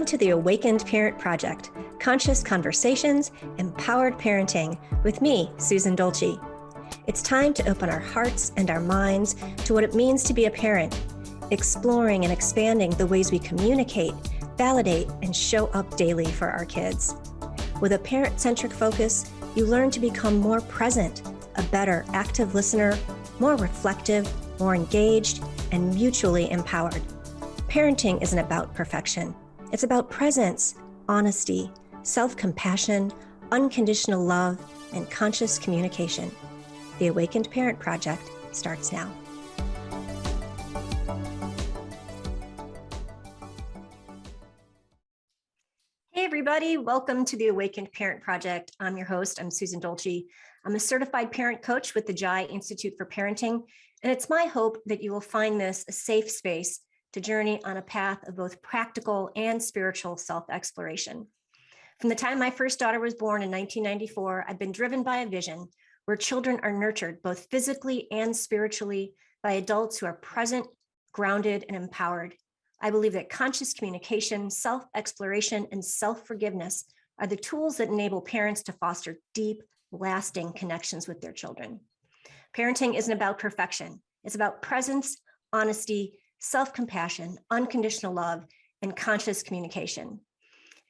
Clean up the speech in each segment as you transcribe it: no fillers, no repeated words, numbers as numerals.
Welcome to the Awakened Parent Project, conscious conversations, empowered parenting with me, Susan Dolci. It's time to open our hearts and our minds to what it means to be a parent, exploring and expanding the ways we communicate, validate, and show up daily for our kids. With a parent-centric focus, you learn to become more present, a better active listener, more reflective, more engaged, and mutually empowered. Parenting isn't about perfection. It's about presence, honesty, self-compassion, unconditional love, and conscious communication. The Awakened Parent Project starts now. Hey everybody, welcome to the Awakened Parent Project. I'm your host, I'm Susan Dolci. I'm a certified parent coach with the Jai Institute for Parenting, and it's my hope that you will find this a safe space to journey on a path of both practical and spiritual self-exploration. From the time my first daughter was born in 1994, I've been driven by a vision where children are nurtured both physically and spiritually by adults who are present, grounded, and empowered. I believe that conscious communication, self-exploration, and self-forgiveness are the tools that enable parents to foster deep, lasting connections with their children. Parenting isn't about perfection. It's about presence, honesty, self-compassion, unconditional love, and conscious communication.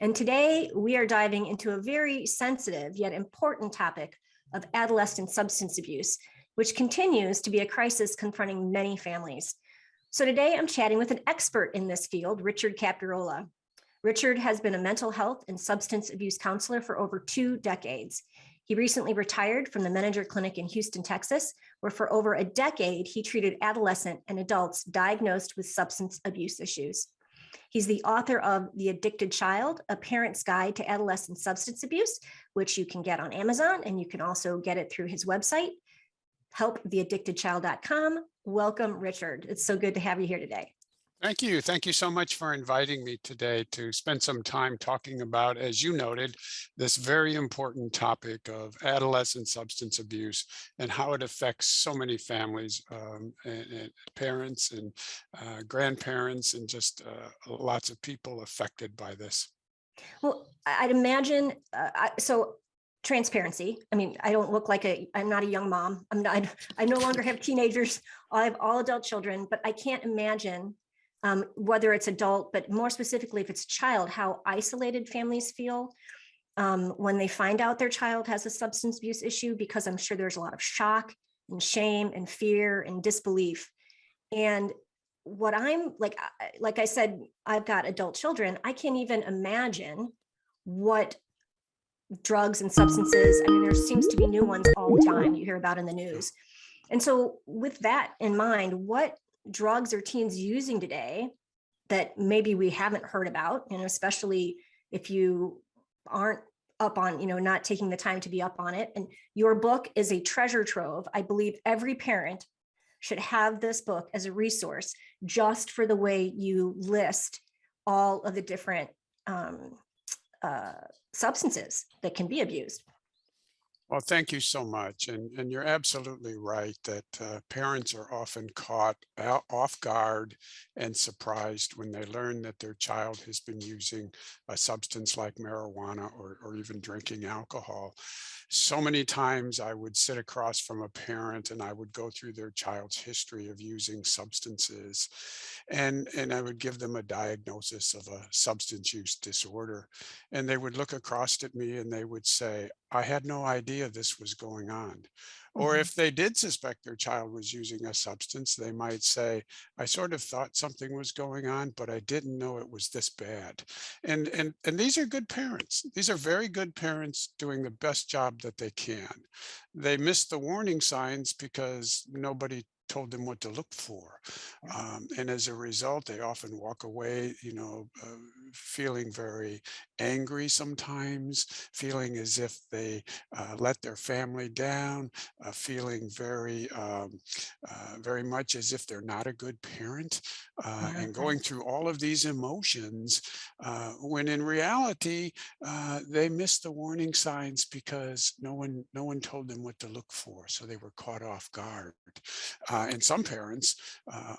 And today we are diving into a very sensitive yet important topic of adolescent substance abuse, which continues to be a crisis confronting many families. So today I'm chatting with an expert in this field, Richard Capriola. Richard has been a mental health and substance abuse counselor for over 2 decades. He recently retired from the Menninger Clinic in Houston, Texas, where for over a decade, he treated adolescent and adults diagnosed with substance abuse issues. He's the author of The Addicted Child, A Parent's Guide to Adolescent Substance Abuse, which you can get on Amazon, and you can also get it through his website, helptheaddictedchild.com. Welcome, Richard. It's so good to have you here today. Thank you. Thank you so much for inviting me today to spend some time talking about, as you noted, this very important topic of adolescent substance abuse and how it affects so many families, and parents and grandparents, and just lots of people affected by this. Well, I'd imagine, so transparency. I mean, I don't look like I'm not a young mom. I no longer have teenagers. I have all adult children, but I can't imagine whether it's adult, but more specifically, if it's child, how isolated families feel when they find out their child has a substance abuse issue, because I'm sure there's a lot of shock and shame and fear and disbelief. And what I'm like I said, I've got adult children. I can't even imagine what drugs and substances, I mean, there seems to be new ones all the time you hear about in the news. And so with that in mind, what drugs are teens using today that maybe we haven't heard about, especially if you aren't up on, not taking the time to be up on it. And your book is a treasure trove. I believe every parent should have this book as a resource just for the way you list all of the different substances that can be abused. Well, thank you so much. And you're absolutely right that parents are often caught off guard and surprised when they learn that their child has been using a substance like marijuana or even drinking alcohol. So many times I would sit across from a parent and I would go through their child's history of using substances, and I would give them a diagnosis of a substance use disorder. And they would look across at me and they would say, I had no idea this was going on. Or if they did suspect their child was using a substance, they might say, I sort of thought something was going on, but I didn't know it was this bad. And these are good parents. These are very good parents doing the best job that they can. They miss the warning signs because nobody told them what to look for. And as a result, they often walk away, feeling very angry sometimes, feeling as if they let their family down, feeling very much as if they're not a good parent, and going through all of these emotions, when in reality, they missed the warning signs because no one told them what to look for. So they were caught off guard. And some parents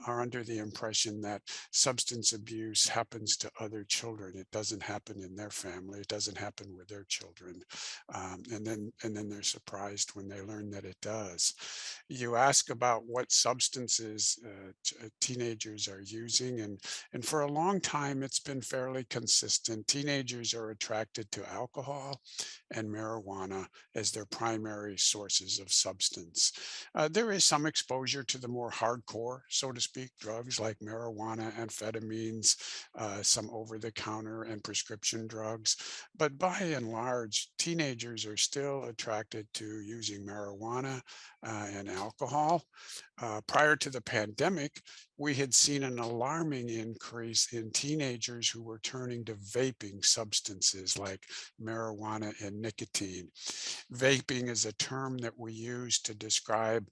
are under the impression that substance abuse happens to other children children. It doesn't happen in their family. It doesn't happen with their children. And then they're surprised when they learn that it does. You ask about what substances teenagers are using, and for a long time, it's been fairly consistent. Teenagers are attracted to alcohol and marijuana as their primary sources of substance. There is some exposure to the more hardcore, so to speak, drugs like marijuana, amphetamines, some over-the-counter and prescription drugs. But by and large, teenagers are still attracted to using marijuana and alcohol. Prior to the pandemic, we had seen an alarming increase in teenagers who were turning to vaping substances like marijuana and nicotine. Vaping is a term that we use to describe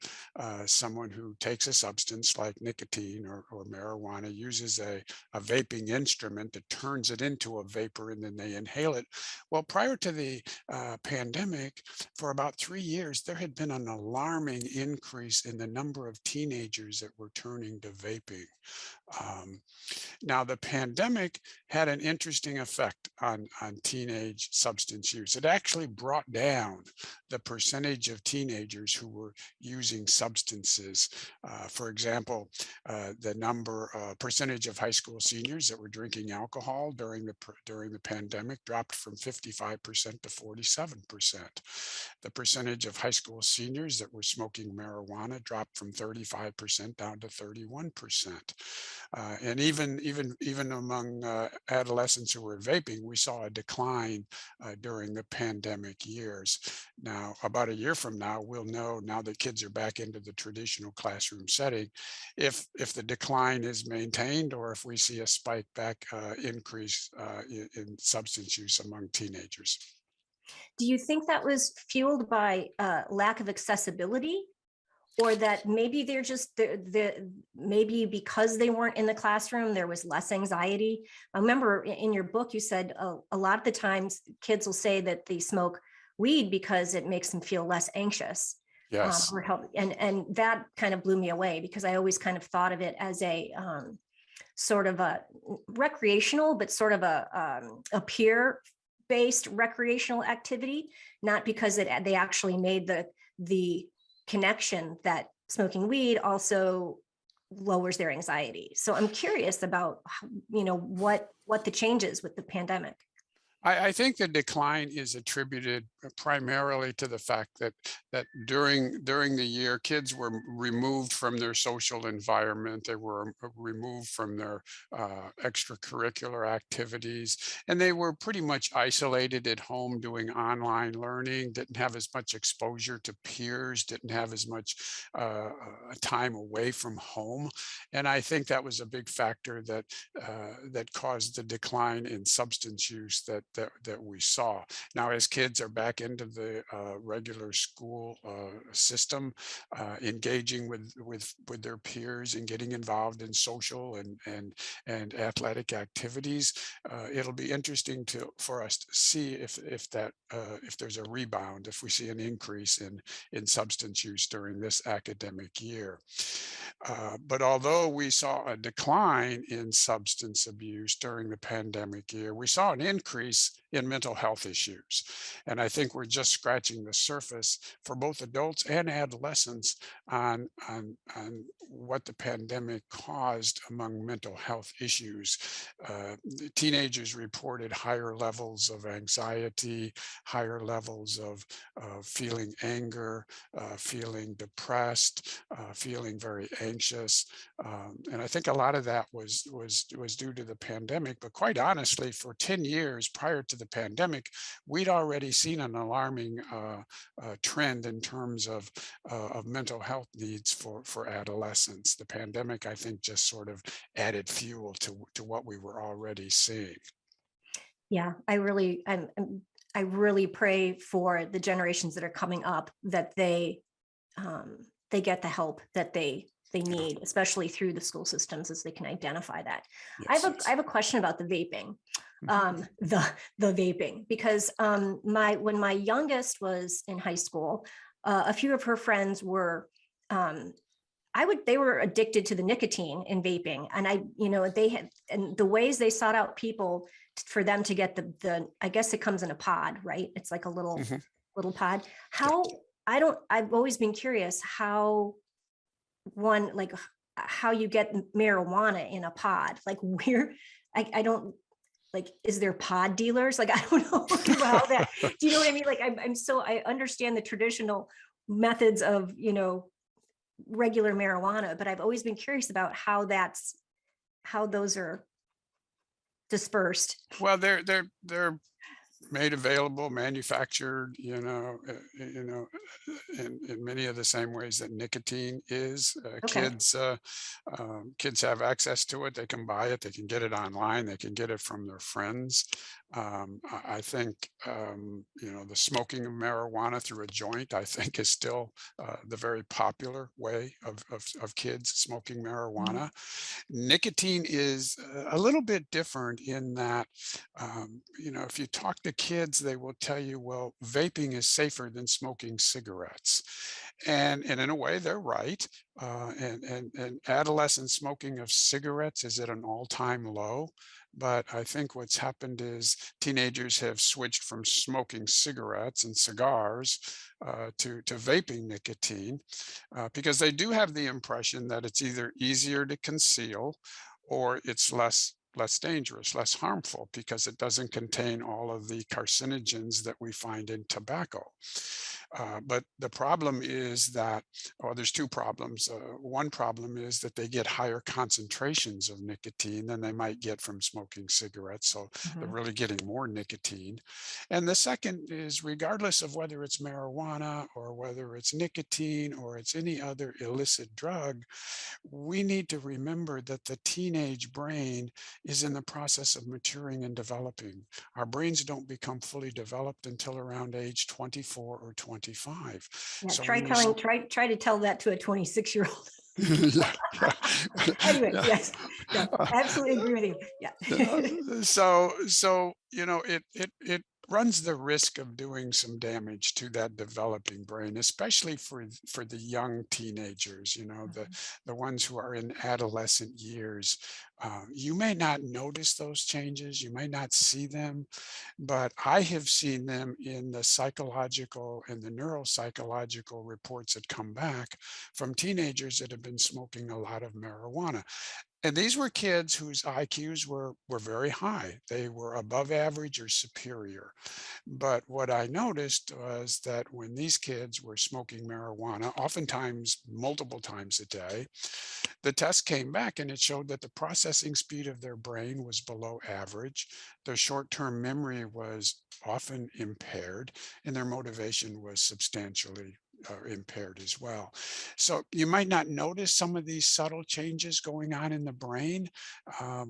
someone who takes a substance like nicotine or marijuana, uses a vaping instrument that turns it into a vapor, and then they inhale it. Well, prior to the pandemic, for about 3 years, there had been an alarming increase in the number of teenagers that were turning to vaping. Um, Now, the pandemic had an interesting effect on teenage substance use. It actually brought down the percentage of teenagers who were using substances. For example, the percentage of high school seniors that were drinking alcohol during the pandemic dropped from 55% to 47%. The percentage of high school seniors that were smoking marijuana dropped from 35% down to 31%. And even among adolescents who were vaping, we saw a decline during the pandemic years. Now, about a year from now, we'll know, now that kids are back into the traditional classroom setting, if the decline is maintained or if we see a spike back increase in substance use among teenagers. Do you think that was fueled by lack of accessibility, or that maybe they're just maybe because they weren't in the classroom, there was less anxiety? I remember in your book, you said a lot of the times kids will say that they smoke weed because it makes them feel less anxious. Yes. Or help, and that kind of blew me away, because I always kind of thought of it as a sort of a recreational, but sort of a peer based recreational activity, not because they actually made the connection that smoking weed also lowers their anxiety. So I'm curious about what the changes with the pandemic. I think the decline is attributed primarily to the fact that during the year, kids were removed from their social environment. They were removed from their extracurricular activities, and they were pretty much isolated at home doing online learning. Didn't have as much exposure to peers. Didn't have as much time away from home, and I think that was a big factor that caused the decline in substance use that we saw. Now, as kids are back into the regular school system, engaging with their peers and getting involved in social and athletic activities, it'll be interesting for us to see if there's a rebound, if we see an increase in substance use during this academic year. But although we saw a decline in substance abuse during the pandemic year, we saw an increase in mental health issues. And I think we're just scratching the surface for both adults and adolescents on what the pandemic caused among mental health issues. The teenagers reported higher levels of anxiety, higher levels of feeling anger, feeling depressed, feeling very anxious. And I think a lot of that was due to the pandemic. But quite honestly, for 10 years prior to the pandemic, we'd already seen an alarming trend in terms of mental health needs for adolescents. The pandemic, I think, just sort of added fuel to what we were already seeing. Yeah, I really pray for the generations that are coming up, that they get the help that they need, especially through the school systems, as they can identify that. Yes. I have a question about the vaping. The vaping, because when my youngest was in high school, a few of her friends were they were addicted to the nicotine in vaping, and they had, and the ways they sought out people for them to get the I guess it comes in a pod, right? It's like a Mhm. little pod. Yeah. I've always been curious how one like how you get marijuana in a pod, like where I don't like, is there pod dealers? Like, I don't know how that, do you know what I mean? Like, I understand the traditional methods of, regular marijuana, but I've always been curious about how those are dispersed. Well, they're made available, manufactured, in many of the same ways that nicotine is. Okay. Kids have access to it. They can buy it. They can get it online. They can get it from their friends. I think, the smoking of marijuana through a joint, I think, is still the very popular way of kids smoking Mhm. marijuana. Nicotine is a little bit different in that, if you talk to kids, they will tell you, well, vaping is safer than smoking cigarettes. And in a way, they're right. And adolescent smoking of cigarettes is at an all-time low. But I think what's happened is teenagers have switched from smoking cigarettes and cigars to vaping nicotine because they do have the impression that it's either easier to conceal or it's less dangerous, less harmful because it doesn't contain all of the carcinogens that we find in tobacco. But the problem is that, well, there's two problems. One problem is that they get higher concentrations of nicotine than they might get from smoking cigarettes. So they're Mhm. really getting more nicotine. And the second is, regardless of whether it's marijuana or whether it's nicotine or it's any other illicit drug, we need to remember that the teenage brain is in the process of maturing and developing. Our brains don't become fully developed until around age 24 or 25. Yeah. So Try when you telling, try to tell that to a 26-year-old. yeah, Anyway, yeah, yes. No, yeah. absolutely agree with you. Yeah. So it runs the risk of doing some damage to that developing brain, especially for the young teenagers, the ones who are in adolescent years. You may not notice those changes, you may not see them, but I have seen them in the psychological and the neuropsychological reports that come back from teenagers that have been smoking a lot of marijuana. And these were kids whose IQs were very high. They were above average or superior. But what I noticed was that when these kids were smoking marijuana, oftentimes multiple times a day, the test came back and it showed that the processing speed of their brain was below average. Their short-term memory was often impaired, and their motivation was substantially impaired as well. So you might not notice some of these subtle changes going on in the brain,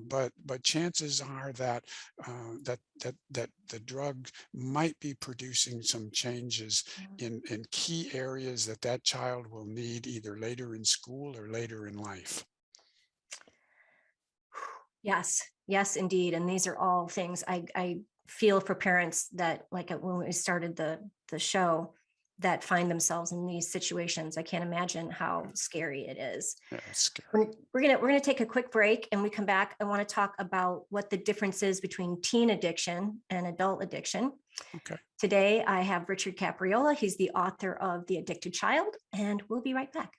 but chances are that that the drug might be producing some changes in key areas that that child will need either later in school or later in life. Yes, yes, indeed. And these are all things I feel for parents that, like when we started the show, that find themselves in these situations. I can't imagine how scary it is. Yeah, it's scary. We're gonna take a quick break, and we come back. I want to talk about what the difference is between teen addiction and adult addiction. Okay. Today, I have Richard Capriola. He's the author of The Addicted Child, and we'll be right back.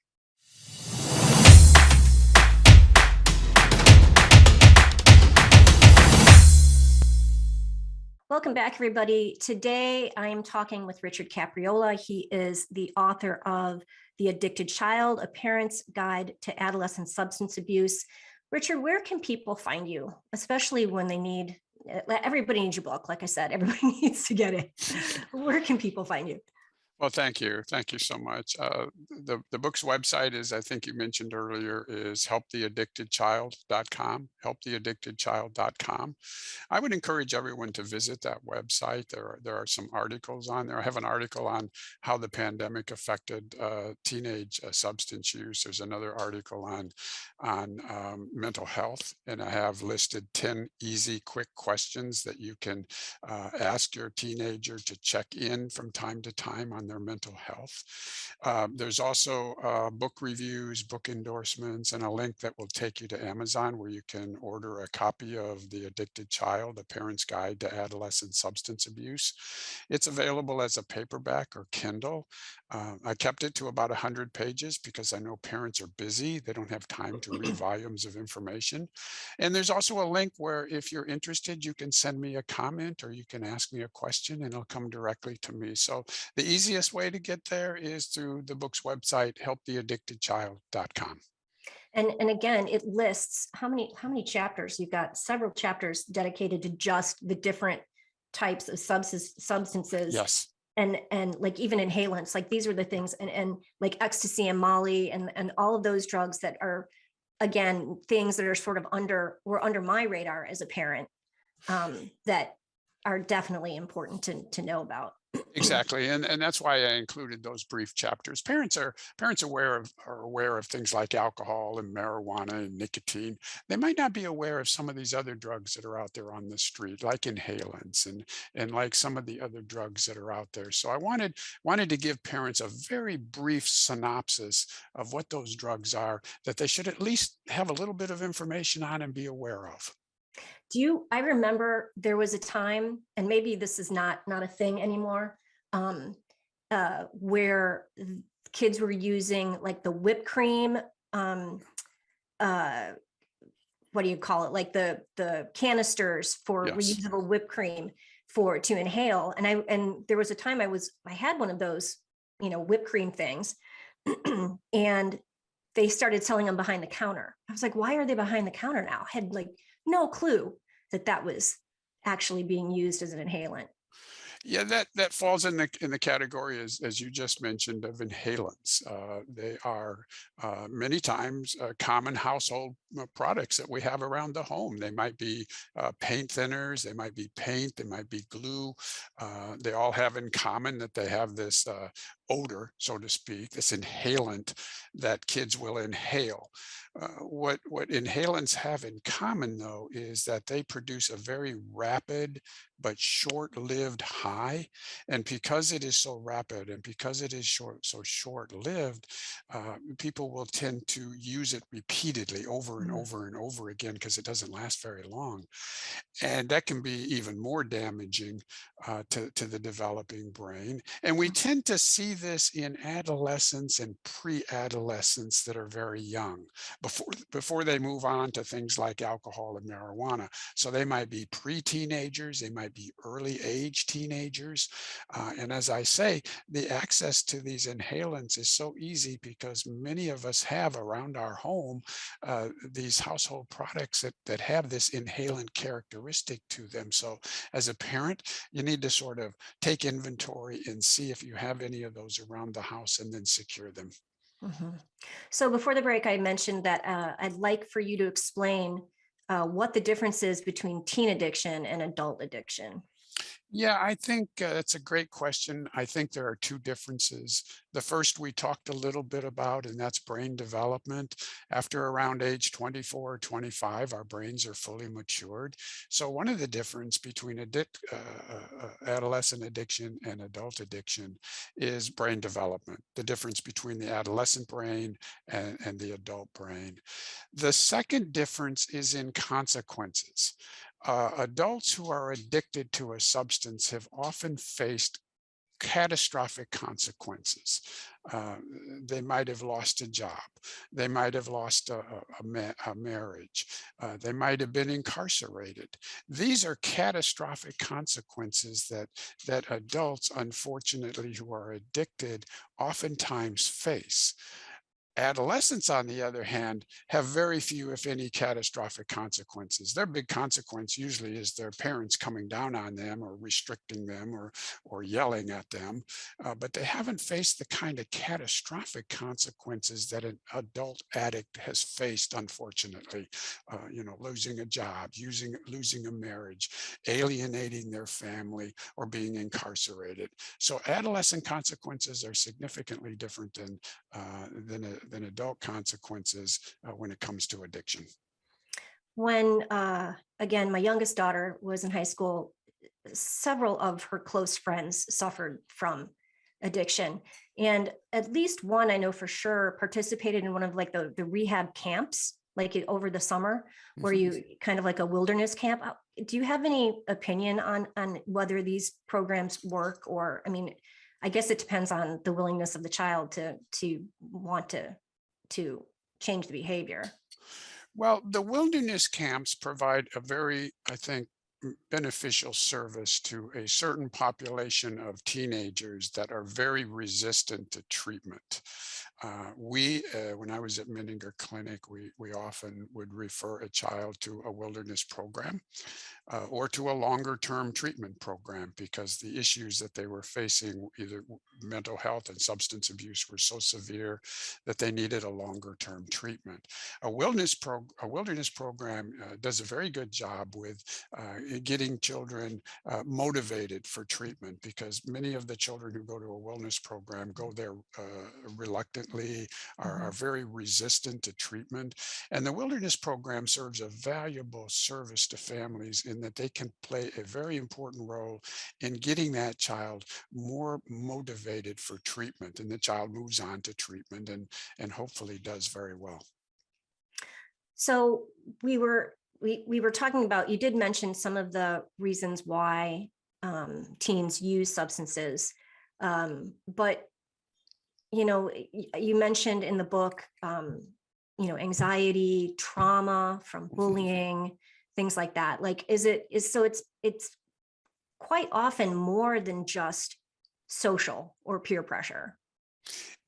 Welcome back, everybody. Today, I am talking with Richard Capriola. He is the author of The Addicted Child, A Parent's Guide to Adolescent Substance Abuse. Richard, where can people find you, especially when they need, everybody needs your book. Like I said, everybody needs to get it. Where can people find you? Well, thank you. Thank you so much. The book's website is, I think you mentioned earlier, is helptheaddictedchild.com, helptheaddictedchild.com. I would encourage everyone to visit that website. There are some articles on there. I have an article on how the pandemic affected teenage substance use. There's another article on mental health, and I have listed 10 easy, quick questions that you can ask your teenager to check in from time to time on on their mental health. There's also book reviews, book endorsements, and a link that will take you to Amazon where you can order a copy of The Addicted Child, A Parent's Guide to Adolescent Substance Abuse. It's available as a paperback or Kindle. I kept it to about 100 pages because I know parents are busy. They don't have time to read volumes of information. And there's also a link where if you're interested, you can send me a comment or you can ask me a question and it'll come directly to me. So the easiest way to get there is through the book's website, helptheaddictedchild.com. And again, it lists how many chapters. You've got several chapters dedicated to just the different types of substances. Yes. And like even inhalants, like these are the things, and like ecstasy and Molly and all of those drugs that are, again, things that are sort of under my radar as a parent, that are definitely important to know about. Exactly, and that's why I included those brief chapters. Parents are aware of things like alcohol and marijuana and nicotine. They might not be aware of some of these other drugs that are out there on the street, like inhalants and like some of the other drugs that are out there. So I wanted to give parents a very brief synopsis of what those drugs are that they should at least have a little bit of information on and be aware of. I remember there was a time, and maybe this is not a thing anymore, where kids were using like the whipped cream, uh, what do you call it? Like the canisters for Yes. reusable whipped cream to inhale. And there was a time I had one of those, whipped cream things, and they started selling them behind the counter. I was like, why are they behind the counter now? I had like no clue that was actually being used as an inhalant. Yeah, that falls in the category as you just mentioned of inhalants. They are many times common household products that we have around the home. They might be paint thinners, they might be paint, they might be glue. They all have in common that they have this odor, so to speak, this inhalant that kids will inhale. What inhalants have in common, though, is that they produce a very rapid but short-lived high. And because it is so rapid and because it is so short-lived, people will tend to use it repeatedly over and Mhm. over and over again because it doesn't last very long. And that can be even more damaging to the developing brain. And we tend to see this in adolescents and pre-adolescents that are very young, before they move on to things like alcohol and marijuana. So they might be pre-teenagers, they might be early age teenagers. And as I say, the access to these inhalants is so easy because many of us have around our home these household products that have this inhalant characteristic to them. So as a parent, you need to sort of take inventory and see if you have any of those around the house and then secure them. Mhm. So before the break, I mentioned that I'd like for you to explain what the difference is between teen addiction and adult addiction. Yeah, I think that's a great question. I think there are two differences. The first we talked a little bit about, and that's brain development. After around age 24 or 25, our brains are fully matured. So one of the difference between adolescent addiction and adult addiction is brain development, the difference between the adolescent brain and the adult brain. The second difference is in consequences. Adults who are addicted to a substance have often faced catastrophic consequences. Uh, they might have lost a job. They might have lost a marriage. They might have been incarcerated. These are catastrophic consequences that adults, unfortunately, who are addicted, oftentimes face. Adolescents, on the other hand, have very few, if any, catastrophic consequences. Their big consequence usually is their parents coming down on them or restricting them or yelling at them, but they haven't faced the kind of catastrophic consequences that an adult addict has faced, unfortunately. Losing a job, losing a marriage, alienating their family, or being incarcerated. So adolescent consequences are significantly different than adult consequences when it comes to addiction. When, again, my youngest daughter was in high school, several of her close friends suffered from addiction. And at least one, I know for sure, participated in one of like the rehab camps, like over the summer, where you kind of like a wilderness camp. Do you have any opinion on whether these programs work? Or, I mean, I guess it depends on the willingness of the child to want to change the behavior. Well, the wilderness camps provide a very, I think, beneficial service to a certain population of teenagers that are very resistant to treatment. When I was at Menninger Clinic, we often would refer a child to a wilderness program or to a longer term treatment program because the issues that they were facing, either mental health and substance abuse, were so severe that they needed a longer term treatment. A wilderness program does a very good job with getting children motivated for treatment, because many of the children who go to a wellness program go there reluctantly, are very resistant to treatment. And the wilderness program serves a valuable service to families in that they can play a very important role in getting that child more motivated for treatment. And the child moves on to treatment and hopefully does very well. So we were talking about, you did mention some of the reasons why teens use substances, but you mentioned in the book, anxiety, trauma from bullying, things like that. Like, it's quite often more than just social or peer pressure.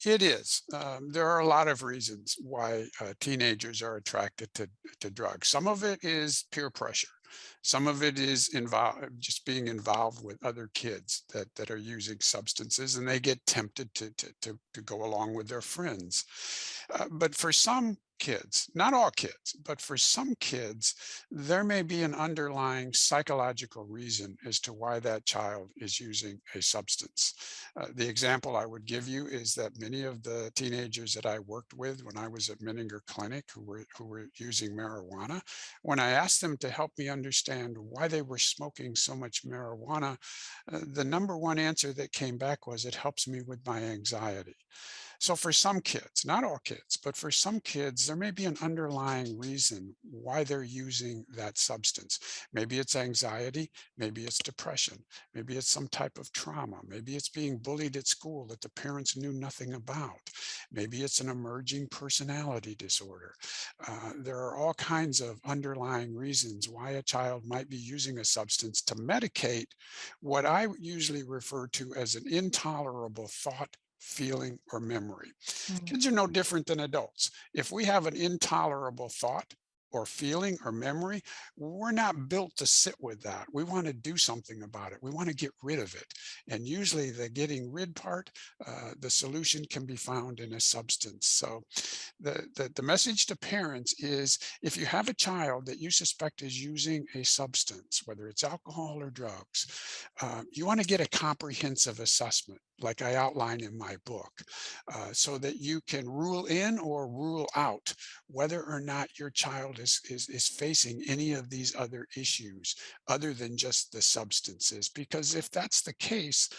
It is. There are a lot of reasons why teenagers are attracted to drugs. Some of it is peer pressure. Some of it is just being involved with other kids that are using substances, and they get tempted to go along with their friends. But for some kids, not all kids, but for some kids, there may be an underlying psychological reason as to why that child is using a substance. The example I would give you is that many of the teenagers that I worked with when I was at Menninger Clinic who were using marijuana, when I asked them to help me understand why they were smoking so much marijuana, the number one answer that came back was, "It helps me with my anxiety." So for some kids, not all kids, but for some kids, there may be an underlying reason why they're using that substance. Maybe it's anxiety, maybe it's depression, maybe it's some type of trauma, maybe it's being bullied at school that the parents knew nothing about, maybe it's an emerging personality disorder. There are all kinds of underlying reasons why a child might be using a substance to medicate what I usually refer to as an intolerable thought, feeling, or memory. Kids are no different than adults. If we have an intolerable thought or feeling or memory, we're not built to sit with that. We want to do something about it. We want to get rid of it. And usually the getting rid part, the solution can be found in a substance. So the message to parents is, if you have a child that you suspect is using a substance, whether it's alcohol or drugs, you want to get a comprehensive assessment, like I outline in my book, so that you can rule in or rule out whether or not your child is facing any of these other issues other than just the substances. Because if that's the case,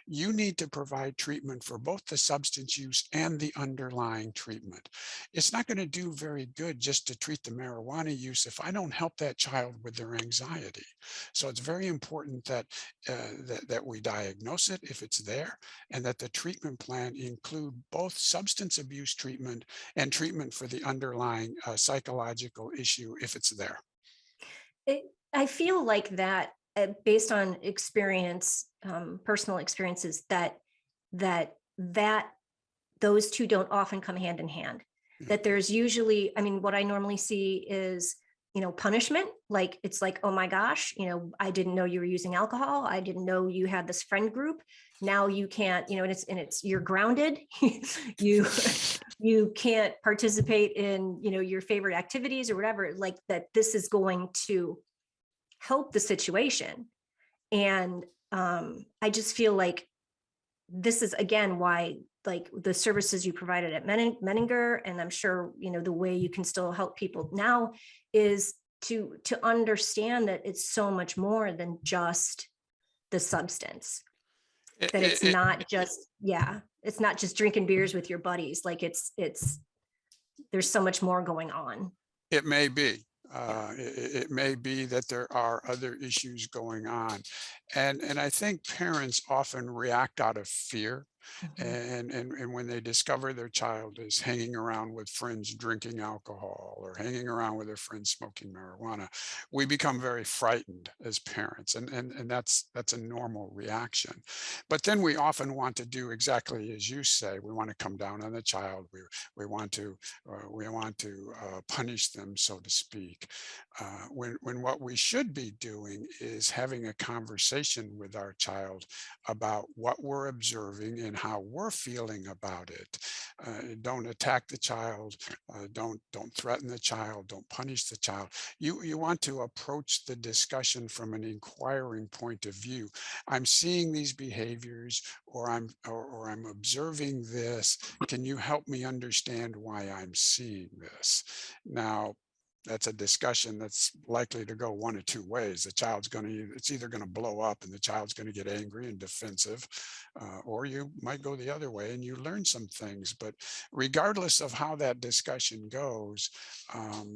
you need to provide treatment for both the substance use and the underlying treatment. It's not going to do very good just to treat the marijuana use if I don't help that child with their anxiety. So it's very important that that we diagnose it if it's there, and that the treatment plan include both substance abuse treatment and treatment for the underlying psychological issue if it's there. I feel like that, based on experience, personal experiences, that those two don't often come hand in hand. That there's usually, I mean, what I normally see is, punishment. Like, it's like, oh my gosh, I didn't know you were using alcohol. I didn't know you had this friend group. Now you can't, and it's you're grounded. you can't participate in, your favorite activities or whatever. Like, that this is going to help the situation. And I just feel like this is, again, why, like, the services you provided at Menninger, and I'm sure, the way you can still help people now, is to understand that it's so much more than just the substance. It, that it's it, not just, yeah, it's not just drinking beers with your buddies. Like there's so much more going on. It may be. Yeah. It may be that there are other issues going on. And I think parents often react out of fear. Mhm. And when they discover their child is hanging around with friends drinking alcohol or hanging around with their friends smoking marijuana, we become very frightened as parents. And that's a normal reaction. But then we often want to do exactly as you say. We want to come down on the child. We want to punish them, so to speak, when what we should be doing is having a conversation with our child about what we're observing and how we're feeling about it. Don't attack the child. Don't threaten the child. Don't punish the child. You want to approach the discussion from an inquiring point of view. I'm seeing these behaviors, or I'm observing this. Can you help me understand why I'm seeing this? Now, that's a discussion that's likely to go one of two ways. The child's going to, it's either going to blow up and the child's going to get angry and defensive, or you might go the other way and you learn some things. But regardless of how that discussion goes, um,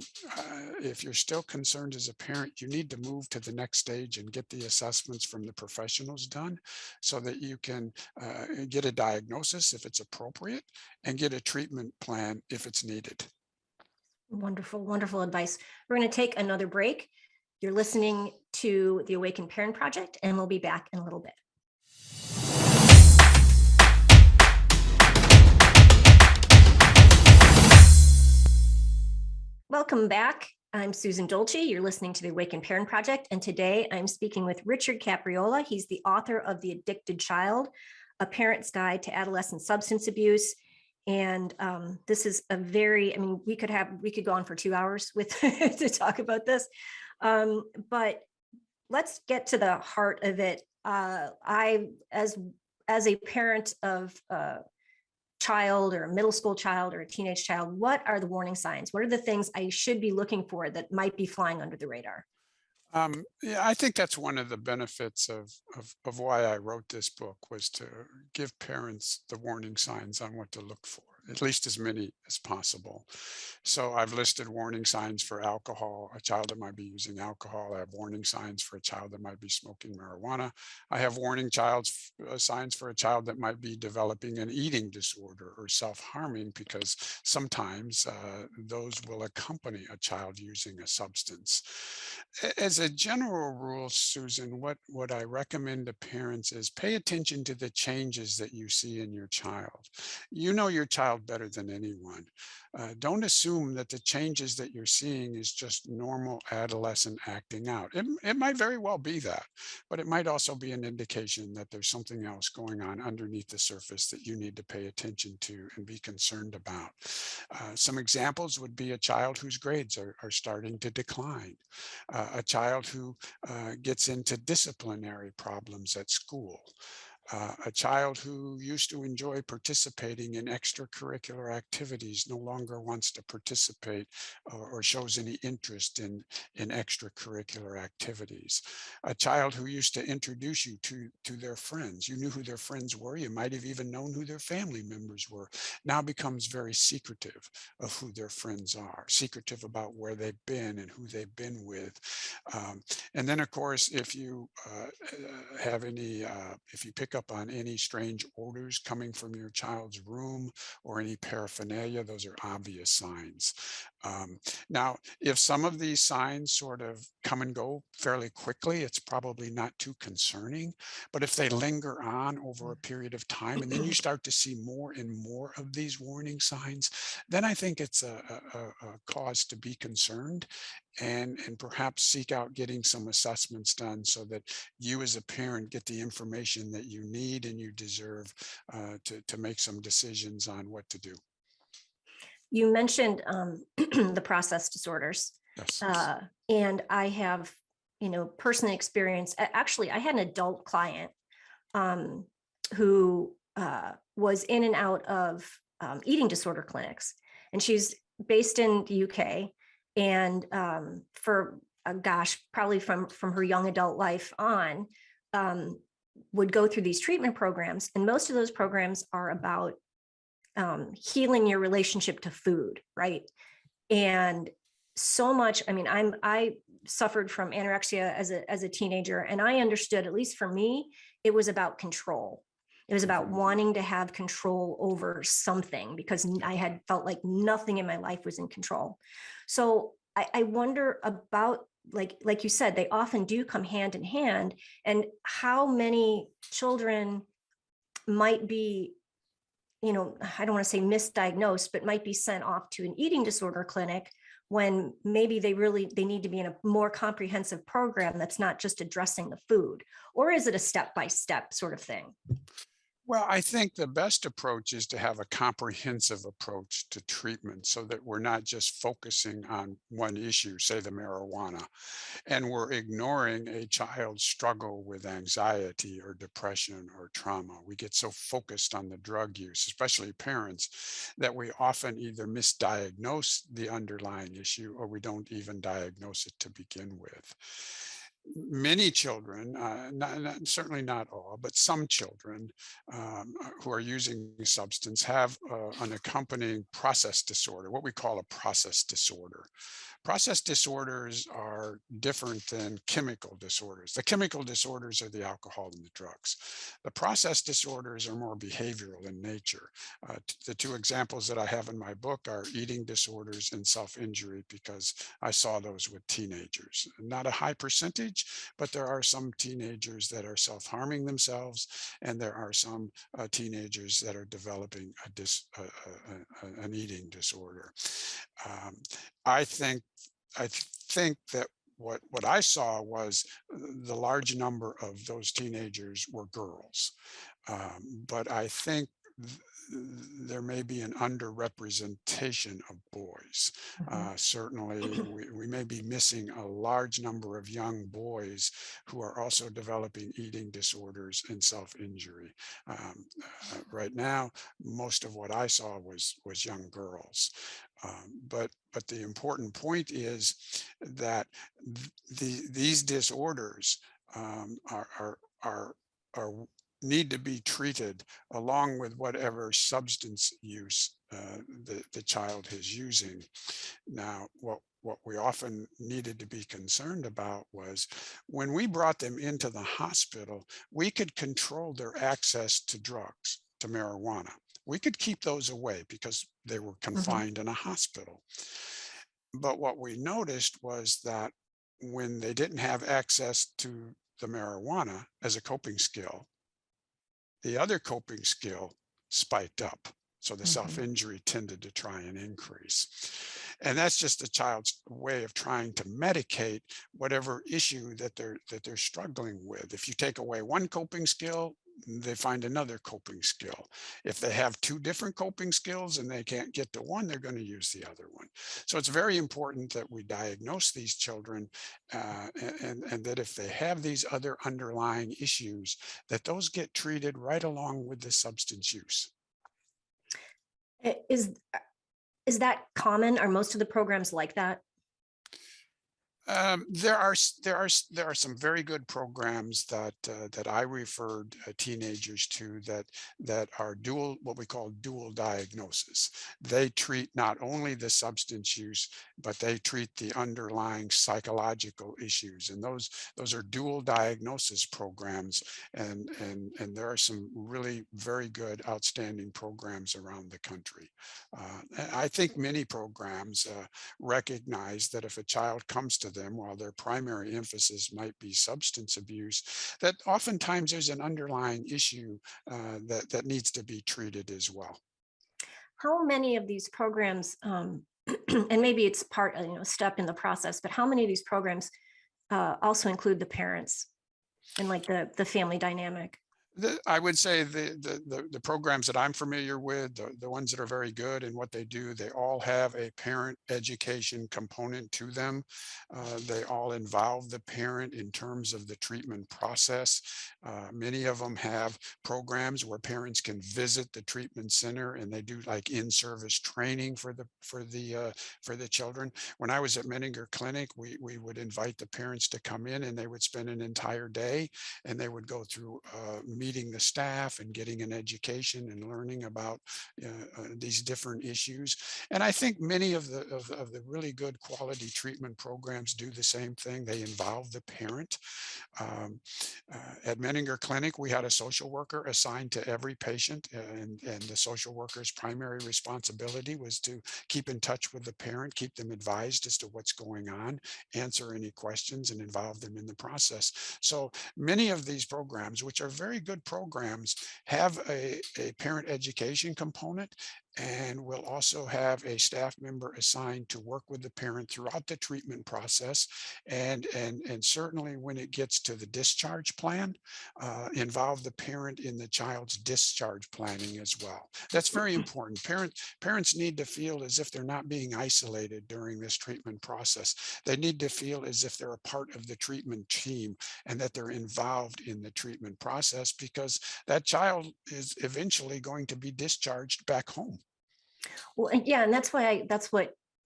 if you're still concerned as a parent, you need to move to the next stage and get the assessments from the professionals done so that you can get a diagnosis if it's appropriate and get a treatment plan if it's needed. Wonderful, wonderful advice. We're going to take another break. You're listening to the Awakened Parent Project, and we'll be back in a little bit. Welcome back. I'm Susan Dolci. You're listening to the Awakened Parent Project, and today I'm speaking with Richard Capriola. He's the author of The Addicted Child, A Parent's Guide to Adolescent Substance Abuse. And this is a very, I mean, we could go on for 2 hours with to talk about this. But let's get to the heart of it. As a parent of a child or a middle school child or a teenage child, what are the warning signs? What are the things I should be looking for that might be flying under the radar? Yeah, I think that's one of the benefits of why I wrote this book, was to give parents the warning signs on what to look for, at least as many as possible. So I've listed warning signs for alcohol, a child that might be using alcohol. I have warning signs for a child that might be smoking marijuana. I have signs for a child that might be developing an eating disorder or self-harming, because sometimes those will accompany a child using a substance. As a general rule, Susan, what I recommend to parents is pay attention to the changes that you see in your child. You know your child better than anyone. Don't assume that the changes that you're seeing is just normal adolescent acting out. It might very well be that, but it might also be an indication that there's something else going on underneath the surface that you need to pay attention to and be concerned about. Some examples would be a child whose grades are starting to decline, a child who gets into disciplinary problems at school, a child who used to enjoy participating in extracurricular activities no longer wants to participate or shows any interest in extracurricular activities. A child who used to introduce you to their friends. You knew who their friends were. You might have even known who their family members were. Now becomes very secretive of who their friends are, secretive about where they've been and who they've been with. And then, of course, if you if you pick up on any strange odors coming from your child's room or any paraphernalia, those are obvious signs. Now, if some of these signs sort of come and go fairly quickly, it's probably not too concerning. But if they linger on over a period of time, and then you start to see more and more of these warning signs, then I think it's a cause to be concerned, and perhaps seek out getting some assessments done so that you as a parent get the information that you need and you deserve to make some decisions on what to do. You mentioned the process disorders, Yes. uh, and I have, personally experienced. Actually, I had an adult client um, who was in and out of eating disorder clinics, and she's based in the UK. And for gosh, probably from her young adult life on, um, would go through these treatment programs, and most of those programs are about healing your relationship to food, right? And so much, I mean, I suffered from anorexia as a teenager, and I understood, at least for me, it was about control. It was about wanting to have control over something, because I had felt like nothing in my life was in control. So I wonder about, like you said, they often do come hand in hand, and how many children might be, I don't want to say misdiagnosed, but might be sent off to an eating disorder clinic when maybe they need to be in a more comprehensive program that's not just addressing the food. Or is it a step-by-step sort of thing? Well, I think the best approach is to have a comprehensive approach to treatment so that we're not just focusing on one issue, say the marijuana, and we're ignoring a child's struggle with anxiety or depression or trauma. We get so focused on the drug use, especially parents, that we often either misdiagnose the underlying issue or we don't even diagnose it to begin with. Many children, certainly not all, but some children who are using the substance have an accompanying process disorder, what we call a process disorder. Process disorders are different than chemical disorders. The chemical disorders are the alcohol and the drugs. The process disorders are more behavioral in nature. The two examples that I have in my book are eating disorders and self-injury, because I saw those with teenagers. Not a high percentage, but there are some teenagers that are self-harming themselves, and there are some teenagers that are developing an eating disorder. Um, I think that what I saw was the large number of those teenagers were girls, but I think there may be an underrepresentation of boys. Mhm. Certainly, we may be missing a large number of young boys who are also developing eating disorders and self-injury. Right now, most of what I saw was young girls. But the important point is that these disorders are need to be treated along with whatever substance use the child is using. Now, what we often needed to be concerned about was when we brought them into the hospital, we could control their access to drugs, to marijuana. We could keep those away because they were Mhm. confined in a hospital. But what we noticed was that when they didn't have access to the marijuana as a coping skill, the other coping skill spiked up. So the Mhm. self-injury tended to try and increase. And that's just a child's way of trying to medicate whatever issue that they're struggling with. If you take away one coping skill, they find another coping skill. If they have two different coping skills and they can't get to one, they're going to use the other one. So it's very important that we diagnose these children, and that if they have these other underlying issues, that those get treated right along with the substance use. Is that common? Are most of the programs like that? There are some very good programs that I referred teenagers to that are what we call dual diagnosis. They treat not only the substance use, but they treat the underlying psychological issues, and those are dual diagnosis programs. And there are some really very good, outstanding programs around the country. I think many programs recognize that if a child comes to them while their primary emphasis might be substance abuse, that oftentimes there's an underlying issue that needs to be treated as well. How many of these programs, and maybe it's part, step in the process, but how many of these programs also include the parents and like the family dynamic? I would say the programs that I'm familiar with, the ones that are very good and what they do, they all have a parent education component to them. They all involve the parent in terms of the treatment process. Many of them have programs where parents can visit the treatment center and they do like in-service training for the children. When I was at Menninger Clinic, we would invite the parents to come in and they would spend an entire day and they would go through meeting the staff and getting an education and learning about these different issues. And I think many of the really good quality treatment programs do the same thing. They involve the parent. Um, at Menninger Clinic, we had a social worker assigned to every patient, and the social worker's primary responsibility was to keep in touch with the parent, keep them advised as to what's going on, answer any questions, and involve them in the process. So many of these programs, which are very good programs, have a parent education component and will also have a staff member assigned to work with the parent throughout the treatment process. And certainly when it gets to the discharge plan, involve the parent in the child's discharge planning as well. That's very important. Parents need to feel as if they're not being isolated during this treatment process. They need to feel as if they're a part of the treatment team and that they're involved in the treatment process, because that child is eventually going to be discharged back home. Well, and yeah, and why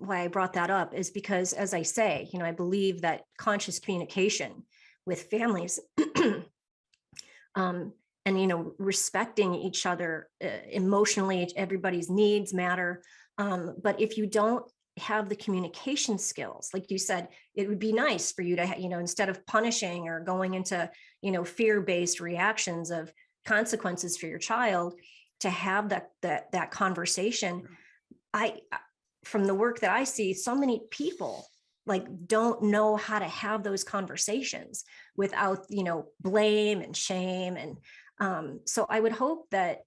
I brought that up is because, as I say, I believe that conscious communication with families and respecting each other emotionally, everybody's needs matter. But if you don't have the communication skills, like you said, it would be nice for you to instead of punishing or going into fear-based reactions of consequences for your child, to have that conversation. From the work that I see, so many people like don't know how to have those conversations without blame and shame. And so I would hope that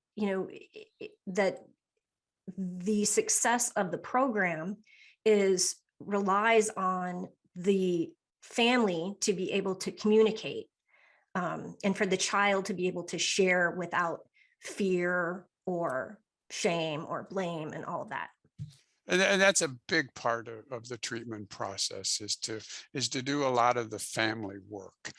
that the success of the program relies on the family to be able to communicate, and for the child to be able to share without fear or shame or blame and all of that. And that's a big part of the treatment process, is to do a lot of the family work,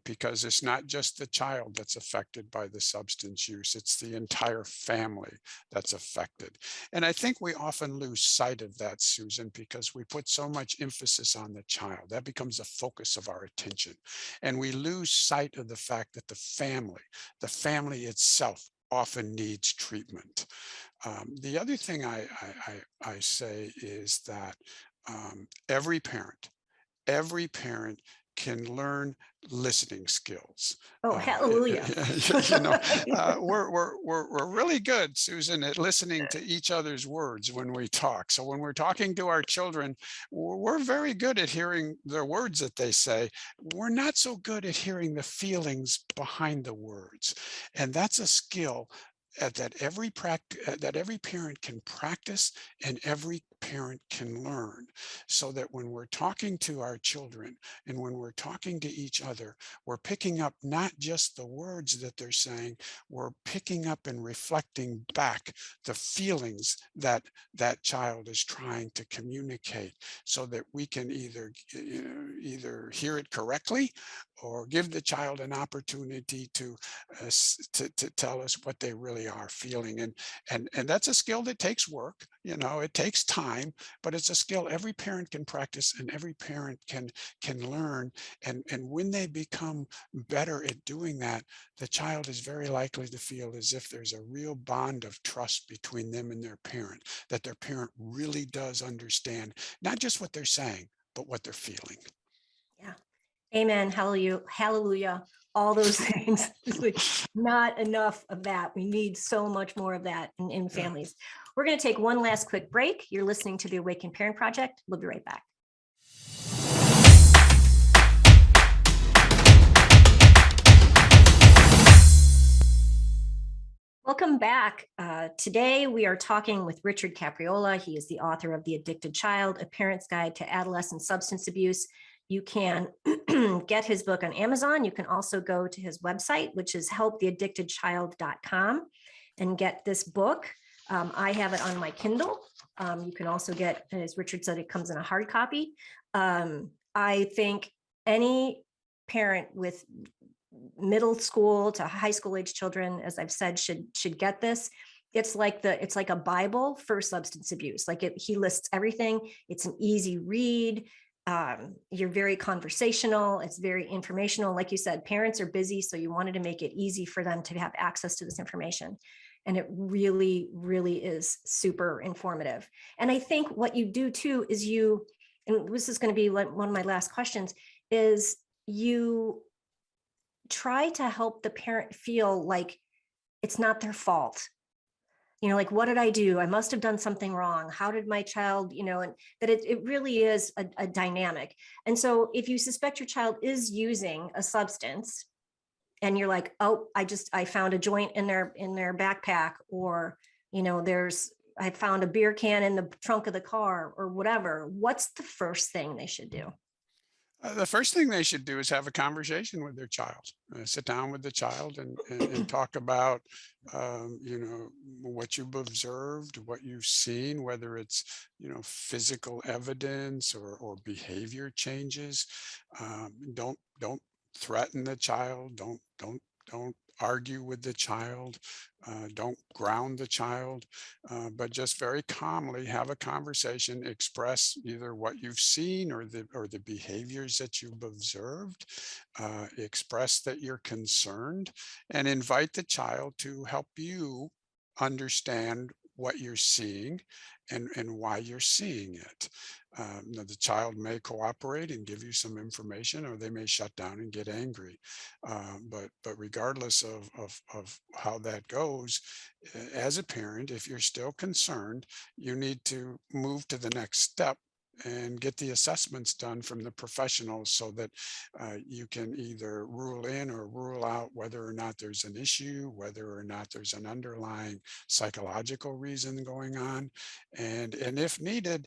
because it's not just the child that's affected by the substance use, it's the entire family that's affected. And I think we often lose sight of that, Susan, because we put so much emphasis on the child. That becomes the focus of our attention. And we lose sight of the fact that the family itself often needs treatment. The other thing I say is that every parent can learn listening skills. Oh, hallelujah. We're really good, Susan, at listening to each other's words when we talk. So when we're talking to our children, we're very good at hearing the words that they say. We're not so good at hearing the feelings behind the words. And that's a skill that every parent can practice and every parent can learn, so that when we're talking to our children and when we're talking to each other, we're picking up not just the words that they're saying, we're picking up and reflecting back the feelings that that child is trying to communicate, so that we can either hear it correctly or give the child an opportunity to tell us what they really are feeling. And that's a skill that takes work. It takes time, but it's a skill every parent can practice and every parent can learn. And when they become better at doing that, the child is very likely to feel as if there's a real bond of trust between them and their parent, that their parent really does understand not just what they're saying, but what they're feeling. Yeah. Amen. Hallelujah. Hallelujah. All those things. Not enough of that. We need so much more of that in families. We're going to take one last quick break. You're listening to the Awakened Parent Project. We'll be right back. Welcome back. Today we are talking with Richard Capriola. He is the author of The Addicted Child, A Parent's Guide to Adolescent Substance Abuse. You can get his book on Amazon. You can also go to his website, which is helptheaddictedchild.com, and get this book. I have it on my Kindle. You can also get, as Richard said, it comes in a hard copy. I think any parent with middle school to high school age children, as I've said, should get this. It's like a Bible for substance abuse. He lists everything. It's an easy read. You're very conversational. It's very informational. Like you said, parents are busy, so you wanted to make it easy for them to have access to this information. And it really, really is super informative. And I think what you do too is and this is going to be one of my last questions, is you try to help the parent feel like it's not their fault. Like, what did I do? I must have done something wrong. How did my child, and that it really is a dynamic. And so if you suspect your child is using a substance and you're like, oh, I found a joint in their backpack, or, I found a beer can in the trunk of the car or whatever, what's the first thing they should do? The first thing they should do is have a conversation with their child. Sit down with the child and talk about, what you've observed, what you've seen, whether it's, physical evidence or behavior changes. Don't threaten the child. Don't argue with the child. Don't ground the child, but just very calmly have a conversation, express either what you've seen or the behaviors that you've observed, express that you're concerned, and invite the child to help you understand what you're seeing and why you're seeing it. The child may cooperate and give you some information, or they may shut down and get angry. But regardless of how that goes, as a parent, if you're still concerned, you need to move to the next step and get the assessments done from the professionals so that you can either rule in or rule out whether or not there's an issue, whether or not there's an underlying psychological reason going on, and if needed,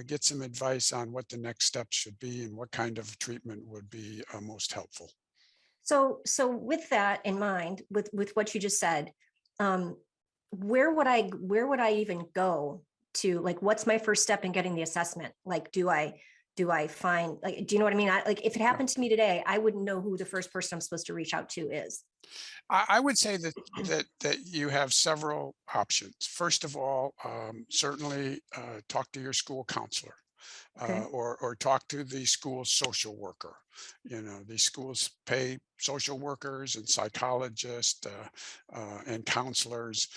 get some advice on what the next steps should be and what kind of treatment would be most helpful. So with that in mind, with what you just said, um, where would I even go to, like, what's my first step in getting the assessment? Like, do I find, like, do you know what I mean? Like, if it happened to me today, I wouldn't know who the first person I'm supposed to reach out to is. I would say that you have several options. First of all, certainly talk to your school counselor, Okay. or talk to the school social worker. These schools pay social workers and psychologists and counselors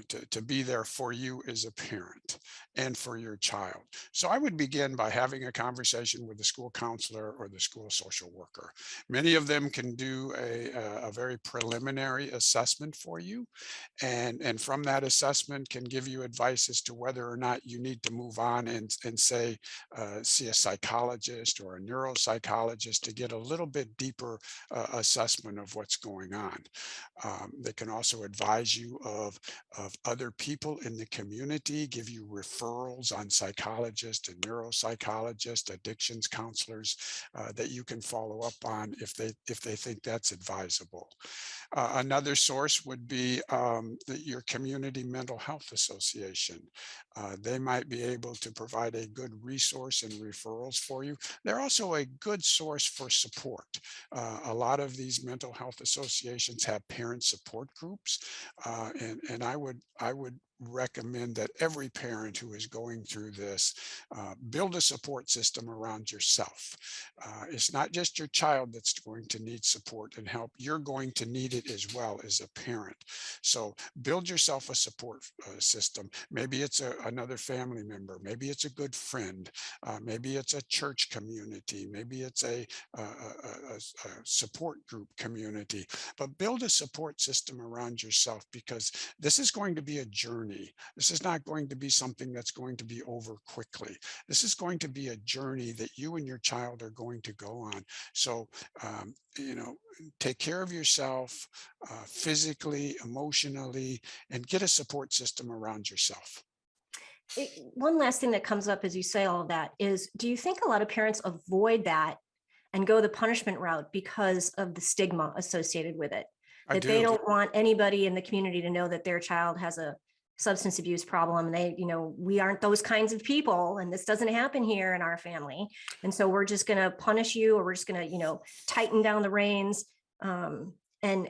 to be there for you as a parent and for your child. So I would begin by having a conversation with the school counselor or the school social worker. Many of them can do a very preliminary assessment for you, and from that assessment can give you advice as to whether or not you need to move on and say see a psychologist or a neuropsychologist to get a little bit deeper assessment of what's going on. They can also advise you of other people in the community, give you referrals on psychologists and neuropsychologists, addictions counselors that you can follow up on if they think that's advisable. Another source would be your community mental health association. They might be able to provide a good resource and referrals for you. They're also a good source for support. A lot of these mental health associations have parent support groups, and I would recommend that every parent who is going through this build a support system around yourself. It's not just your child that's going to need support and help. You're going to need it as well as a parent. So build yourself a support system. Maybe it's another family member. Maybe it's a good friend. Maybe it's a church community. Maybe it's a support group community. But build a support system around yourself, because this is going to be a journey. This is not going to be something that's going to be over quickly. This is going to be a journey that you and your child are going to go on. So, take care of yourself physically, emotionally, and get a support system around yourself. One last thing that comes up as you say all of that is, do you think a lot of parents avoid that and go the punishment route because of the stigma associated with it? I That they do. don't want anybody in the community to know that their child has a substance abuse problem. And they, we aren't those kinds of people. And this doesn't happen here in our family. And so we're just going to punish you, or we're just going to, tighten down the reins. And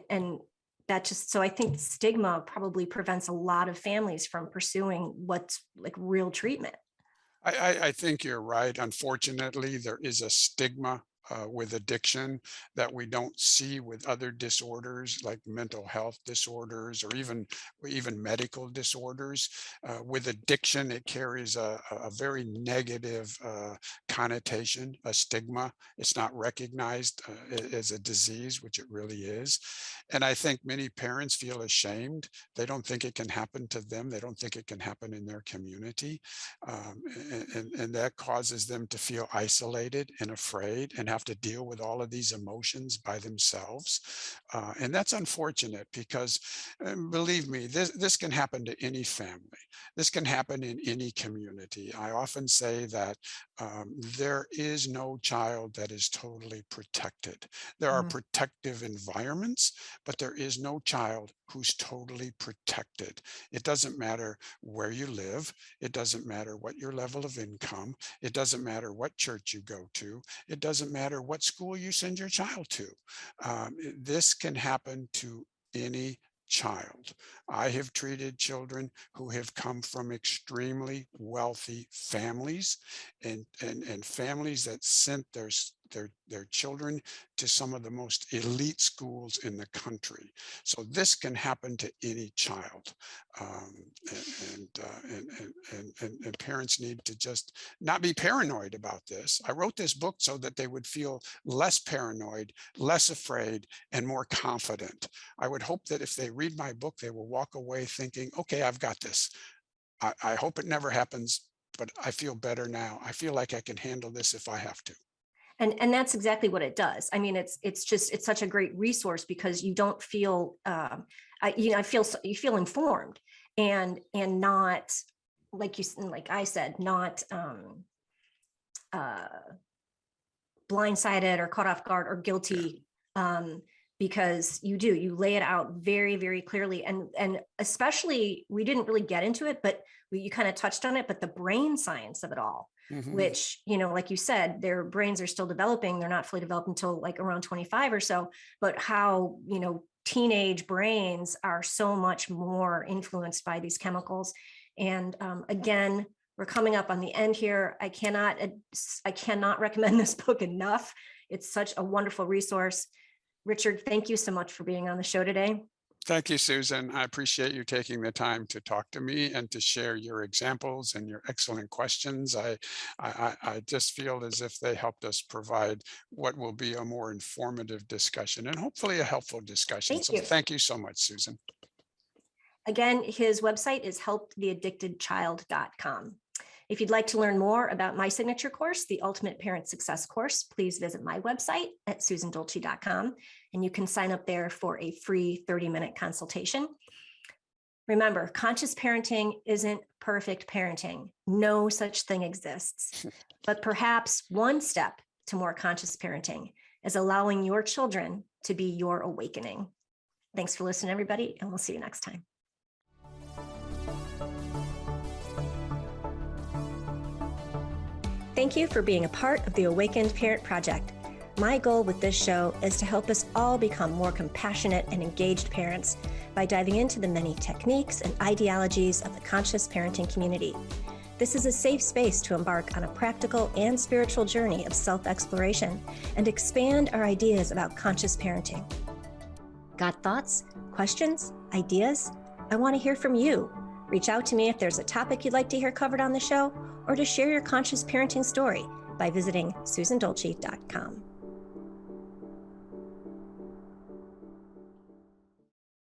that just, so I think stigma probably prevents a lot of families from pursuing what's like real treatment. I think you're right. Unfortunately, there is a stigma with addiction that we don't see with other disorders like mental health disorders, or even medical disorders. With addiction, it carries a very negative connotation, a stigma. It's not recognized as a disease, which it really is. And I think many parents feel ashamed. They don't think it can happen to them. They don't think it can happen in their community. And that causes them to feel isolated and afraid and have to deal with all of these emotions by themselves. And that's unfortunate because, believe me, this can happen to any family. This can happen in any community. I often say that there is no child that is totally protected. There are protective environments, but there is no child who's totally protected. It doesn't matter where you live. It doesn't matter what your level of income. It doesn't matter what church you go to. It doesn't matter what school you send your child to. This can happen to any child. I have treated children who have come from extremely wealthy families, and families that sent their children to some of the most elite schools in the country. So this can happen to any child, and parents need to just not be paranoid about this. I wrote this book so that they would feel less paranoid, less afraid, and more confident. I would hope that if they read my book, they will walk away thinking, okay, I've got this. I hope it never happens, but I feel better now. I feel like I can handle this if I have to. And that's exactly what it does. I mean, it's such a great resource because you don't feel, you feel informed and not, like I said, not blindsided or caught off guard or guilty. Yeah. Because you lay it out very, very clearly. And especially, we didn't really get into it, but you kind of touched on it, but the brain science of it all, which, like you said, their brains are still developing. They're not fully developed until like around 25 or so, but how, teenage brains are so much more influenced by these chemicals. And again, we're coming up on the end here. I cannot recommend this book enough. It's such a wonderful resource. Richard, thank you so much for being on the show today. Thank you, Susan. I appreciate you taking the time to talk to me and to share your examples and your excellent questions. I just feel as if they helped us provide what will be a more informative discussion and hopefully a helpful discussion. Thank you so much, Susan. Again, his website is helptheaddictedchild.com. If you'd like to learn more about my signature course, the Ultimate Parent Success Course, please visit my website at susandolci.com, and you can sign up there for a free 30-minute consultation. Remember, conscious parenting isn't perfect parenting. No such thing exists. But perhaps one step to more conscious parenting is allowing your children to be your awakening. Thanks for listening, everybody, and we'll see you next time. Thank you for being a part of the Awakened Parent Project. My goal with this show is to help us all become more compassionate and engaged parents by diving into the many techniques and ideologies of the conscious parenting community. This is a safe space to embark on a practical and spiritual journey of self-exploration and expand our ideas about conscious parenting. Got thoughts, questions, ideas? I want to hear from you. Reach out to me if there's a topic you'd like to hear covered on the show, or to share your conscious parenting story by visiting susandolci.com.